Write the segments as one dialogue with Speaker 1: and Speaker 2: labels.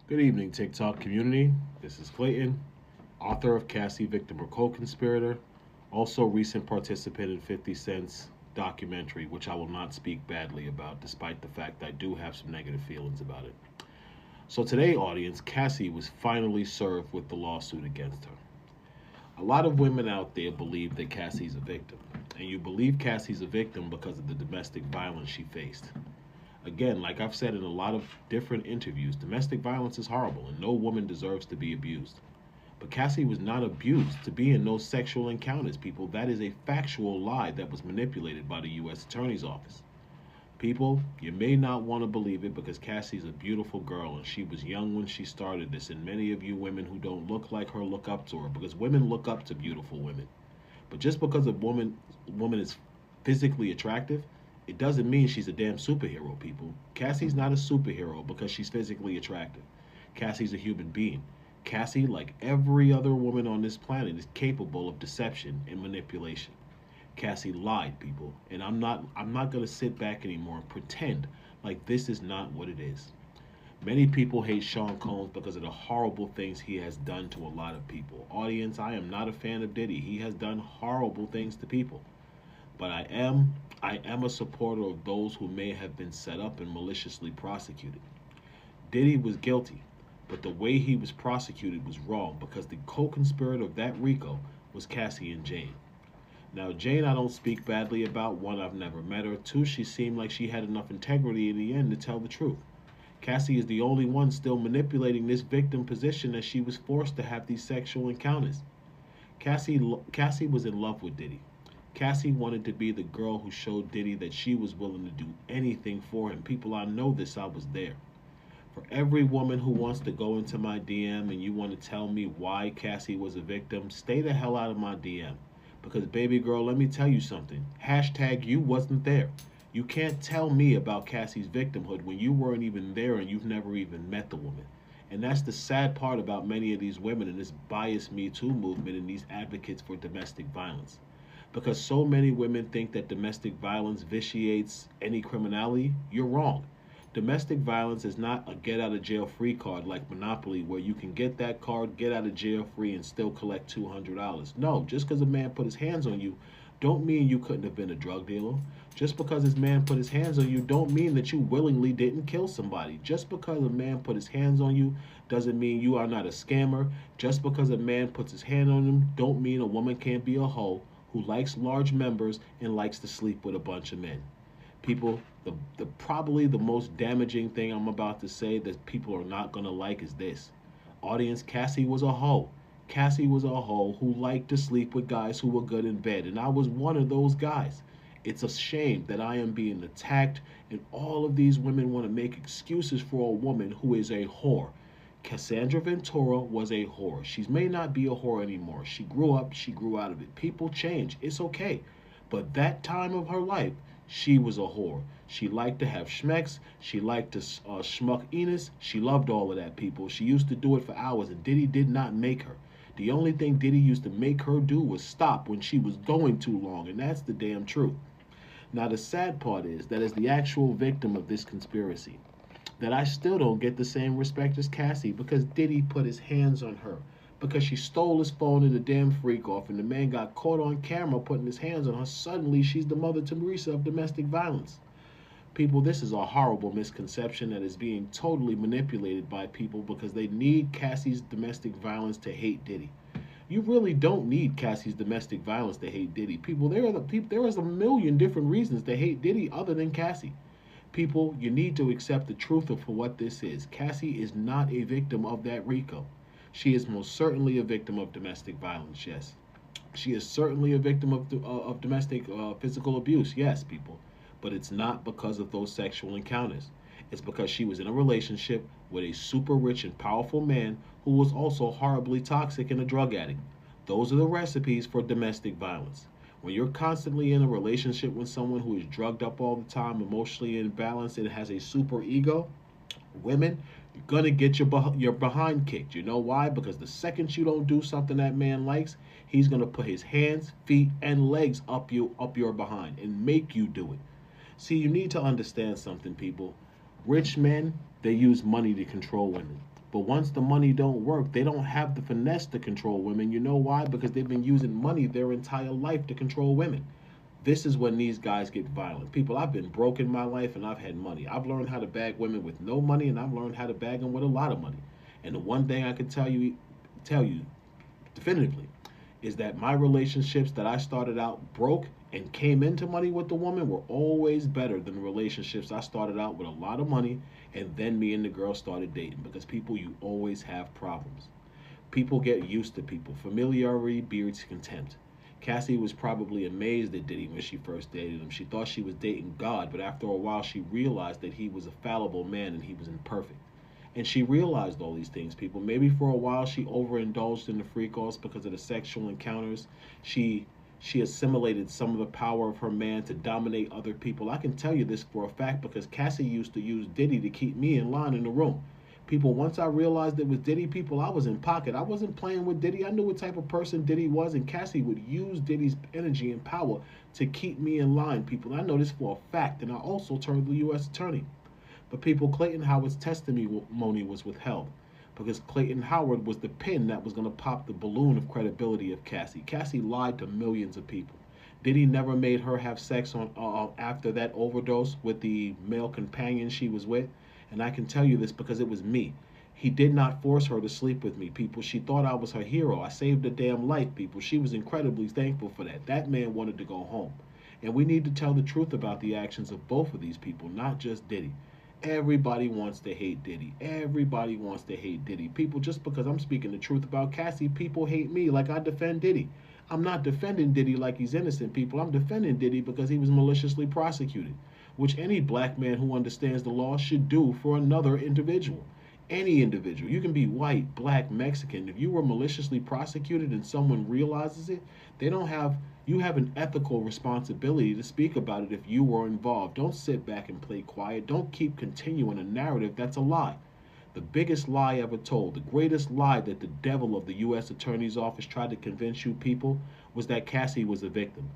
Speaker 1: Good evening, TikTok community. This is Clayton, author of Cassie, Victim or Co-Conspirator, also recent participant in 50 Cent's documentary, which I will not speak badly about, despite the fact I do have some negative feelings about it. So today, audience, Cassie was finally served with the lawsuit against her. A lot of women out there believe that Cassie's a victim, and you believe Cassie's a victim because of the domestic violence she faced. Again, like I've said in a lot of different interviews, domestic violence is horrible and no woman deserves to be abused. But Cassie was not abused to be in no sexual encounters, people. That is a factual lie that was manipulated by the U.S. Attorney's Office. People, you may not want to believe it because Cassie's a beautiful girl and she was young when she started this, and many of you women who don't look like her look up to her because women look up to beautiful women. But just because a woman is physically attractive, it doesn't mean she's a damn superhero, people. Cassie's not a superhero because she's physically attractive. Cassie's a human being. Cassie, like every other woman on this planet, is capable of deception and manipulation. Cassie lied, people, and I'm not going to sit back anymore and pretend like this is not what it is. Many people hate Sean Combs because of the horrible things he has done to a lot of people. Audience, I am not a fan of Diddy. He has done horrible things to people. But I am a supporter of those who may have been set up and maliciously prosecuted. Diddy was guilty, but the way he was prosecuted was wrong because the co-conspirator of that RICO was Cassie and Jane. Now, Jane, I don't speak badly about. One, I've never met her. Two, she seemed like she had enough integrity in the end to tell the truth. Cassie is the only one still manipulating this victim position as she was forced to have these sexual encounters. Cassie was in love with Diddy. Cassie wanted to be the girl who showed Diddy that she was willing to do anything for him. People, I know this, I was there. For every woman who wants to go into my DM and you want to tell me why Cassie was a victim, stay the hell out of my DM. Because, baby girl, let me tell you something. Hashtag you wasn't there. You can't tell me about Cassie's victimhood when you weren't even there and you've never even met the woman. And that's the sad part about many of these women in this biased Me Too movement and these advocates for domestic violence. Because so many women think that domestic violence vitiates any criminality, you're wrong. Domestic violence is not a get out of jail free card like Monopoly where you can get that card, get out of jail free, and still collect $200. No, just because a man put his hands on you don't mean you couldn't have been a drug dealer. Just because this man put his hands on you don't mean that you willingly didn't kill somebody. Just because a man put his hands on you doesn't mean you are not a scammer. Just because a man puts his hand on him don't mean a woman can't be a hoe who likes large members and likes to sleep with a bunch of men. People, the probably the most damaging thing I'm about to say that people are not gonna like is this. Audience, Cassie was a hoe. Cassie was a hoe who liked to sleep with guys who were good in bed, and I was one of those guys. It's a shame that I am being attacked, and all of these women want to make excuses for a woman who is a whore. Cassandra Ventura was a whore. She may not be a whore anymore. She grew up, she grew out of it. People change. It's okay. But that time of her life, she was a whore. She liked to have schmecks. She liked to schmuck Enos. She loved all of that, people. She used to do it for hours, and Diddy did not make her. The only thing Diddy used to make her do was stop when she was going too long, and that's the damn truth. Now, the sad part is that as the actual victim of this conspiracy, that I still don't get the same respect as Cassie because Diddy put his hands on her. Because she stole his phone in the damn freak off and the man got caught on camera putting his hands on her. Suddenly, she's the Mother Teresa of domestic violence. People, this is a horrible misconception that is being totally manipulated by people because they need Cassie's domestic violence to hate Diddy. You really don't need Cassie's domestic violence to hate Diddy. People, there is a million different reasons to hate Diddy other than Cassie. People, you need to accept the truth of for what this is. Cassie is not a victim of that RICO. She is most certainly a victim of domestic violence, yes. She is certainly a victim of domestic physical abuse, yes, people. But it's not because of those sexual encounters. It's because she was in a relationship with a super rich and powerful man who was also horribly toxic and a drug addict. Those are the recipes for domestic violence. When you're constantly in a relationship with someone who is drugged up all the time, emotionally imbalanced, and has a super ego, women, you're gonna get your behind kicked. You know why? Because the second you don't do something that man likes, he's gonna put his hands, feet, and legs up your behind and make you do it. See, you need to understand something, people. Rich men, they use money to control women. But once the money don't work, they don't have the finesse to control women. You know why? Because they've been using money their entire life to control women. This is when these guys get violent. People, I've been broke in my life and I've had money. I've learned how to bag women with no money, and I've learned how to bag them with a lot of money. And the one thing I can tell you definitively is that my relationships that I started out broke and came into money with the woman were always better than the relationships I started out with a lot of money and then me and the girl started dating. Because people, you always have problems. People get used to people. Familiarity breeds contempt. Cassie was probably amazed at Diddy when she first dated him. She thought she was dating God, but after a while she realized that he was a fallible man and he was imperfect. And she realized all these things, people. Maybe for a while she overindulged in the freak offs because of the sexual encounters. She she assimilated some of the power of her man to dominate other people. I can tell you this for a fact because Cassie used to use Diddy to keep me in line in the room. People, once I realized it was Diddy, people, I was in pocket. I wasn't playing with Diddy. I knew what type of person Diddy was, and Cassie would use Diddy's energy and power to keep me in line, people. I know this for a fact, and I also turned the U.S. attorney. But people, Clayton Howard's testimony was withheld because Clayton Howard was the pin that was going to pop the balloon of credibility of Cassie. Cassie lied to millions of people. Diddy never made her have sex on after that overdose with the male companion she was with. And I can tell you this because it was me. He did not force her to sleep with me, people. She thought I was her hero. I saved her damn life, people. She was incredibly thankful for that. That man wanted to go home. And we need to tell the truth about the actions of both of these people, not just Diddy. Everybody wants to hate Diddy. Everybody wants to hate Diddy. People, just because I'm speaking the truth about Cassie, people hate me like I defend Diddy. I'm not defending Diddy like he's innocent, people. I'm defending Diddy because he was maliciously prosecuted, which any black man who understands the law should do for another individual. Any individual. You can be white, black, Mexican. If you were maliciously prosecuted and someone realizes it, they don't have you have an ethical responsibility to speak about it if you were involved. Don't sit back and play quiet. Don't keep continuing a narrative that's a lie. The biggest lie ever told, the greatest lie that the devil of the U.S. Attorney's Office tried to convince you people was that Cassie was a victim.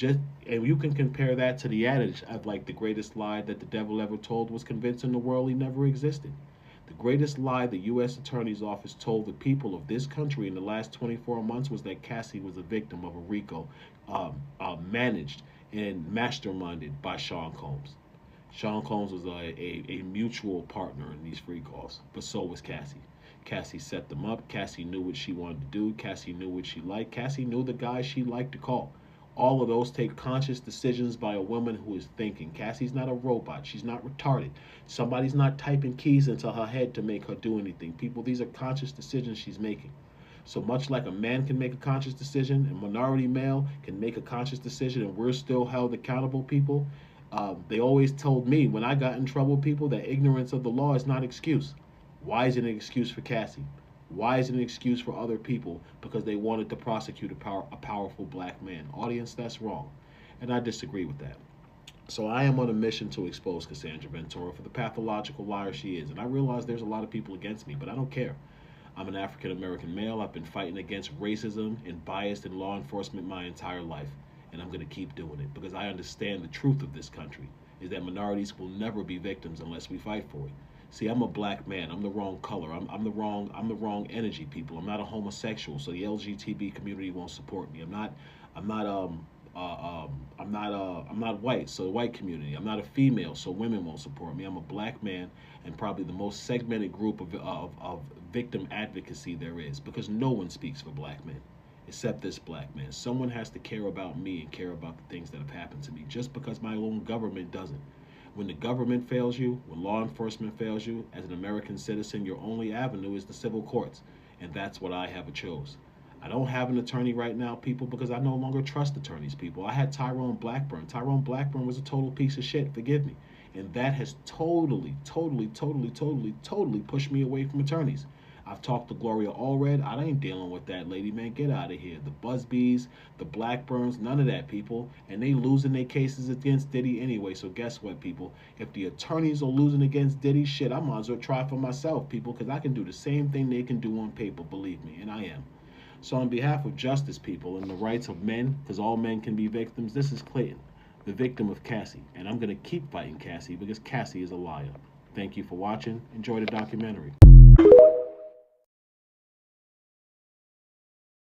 Speaker 1: And you can compare that to the adage of like the greatest lie that the devil ever told was convincing the world he never existed. The greatest lie the U.S. Attorney's Office told the people of this country in the last 24 months was that Cassie was a victim of a RICO managed and masterminded by Sean Combs. Sean Combs was a mutual partner in these free calls, but so was Cassie. Cassie set them up. Cassie knew what she wanted to do. Cassie knew what she liked. Cassie knew the guys she liked to call. All of those take conscious decisions by a woman who is thinking. Cassie's not a robot. She's not retarded. Somebody's not typing keys into her head to make her do anything. People, these are conscious decisions she's making. So much like a man can make a conscious decision, a minority male can make a conscious decision, and we're still held accountable, people. They always told me when I got in trouble, people, that ignorance of the law is not excuse. Why is it an excuse for Cassie? Why is it an excuse for other people? Because they wanted to prosecute a powerful black man. Audience, that's wrong. And I disagree with that. So I am on a mission to expose Cassandra Ventura for the pathological liar she is. And I realize there's a lot of people against me, but I don't care. I'm an African American male. I've been fighting against racism and bias in law enforcement my entire life. And I'm going to keep doing it because I understand the truth of this country is that minorities will never be victims unless we fight for it. See, I'm a black man. I'm the wrong color. I'm the wrong energy, people. I'm not a homosexual, so the LGBT community won't support me. I'm not white, so the white community. I'm not a female, so women won't support me. I'm a black man, and probably the most segmented group of victim advocacy there is, because no one speaks for black men except this black man. Someone has to care about me and care about the things that have happened to me, just because my own government doesn't. When the government fails you, when law enforcement fails you, as an American citizen, your only avenue is the civil courts. And that's what I have chose. I don't have an attorney right now, people, because I no longer trust attorneys, people. I had Tyrone Blackburn. Tyrone Blackburn was a total piece of shit, forgive me. And that has totally pushed me away from attorneys. I've talked to Gloria Allred. I ain't dealing with that lady, man. Get out of here. The Busbys, the Blackburns, none of that, people. And they losing their cases against Diddy anyway. So guess what, people? If the attorneys are losing against Diddy, shit, I might as well try for myself, people, because I can do the same thing they can do on paper, believe me, and I am. So on behalf of justice, people, and the rights of men, because all men can be victims, this is Clayton, the victim of Cassie. And I'm going to keep fighting Cassie because Cassie is a liar. Thank you for watching. Enjoy the documentary.